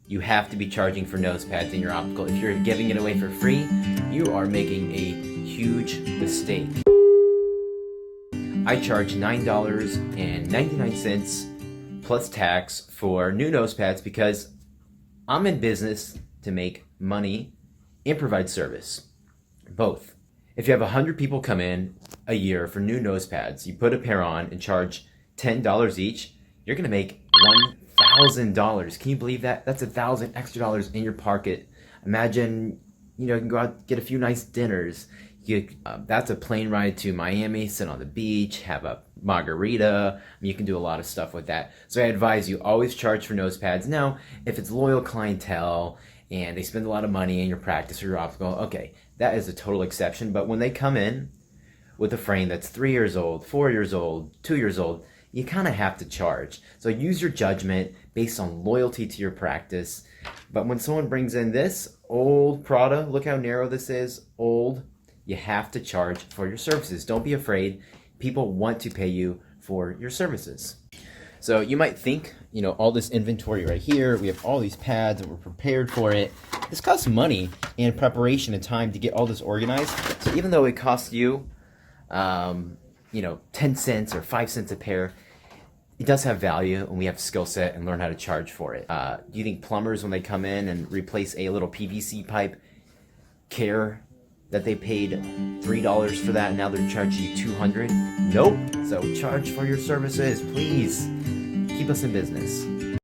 you have to be charging for nose pads in your optical. If you're giving it away for free, you are making a huge mistake. I charge $9.99 plus tax for new nose pads because I'm in business to make money and provide service. Both. If you have 100 people come in a year for new nose pads, you put a pair on and charge $10 each, you're going to make $1,000. Can you believe that? That's $1,000 extra dollars in your pocket. Imagine, you can go out, get a few nice dinners. That's a plane ride to Miami, sit on the beach, have a margarita. You can do a lot of stuff with that. So I advise you always charge for nose pads. Now, if it's loyal clientele and they spend a lot of money in your practice or your optical, okay, that is a total exception. But when they come in with a frame that's 3 years old, 4 years old, 2 years old, you kind of have to charge. So use your judgment based on loyalty to your practice. But when someone brings in this old Prada, look how narrow this is, old, you have to charge for your services. Don't be afraid. People want to pay you for your services. So you might think, all this inventory right here, we have all these pads and we're prepared for it. This costs money and preparation and time to get all this organized. So even though it costs you, 10 cents or 5 cents a pair, it does have value, and we have skill set and learn how to charge for it. Do you think plumbers, when they come in and replace a little PVC pipe, care that they paid $3 for that and now they're charging you $200? Nope. So charge for your services, please. Keep us in business.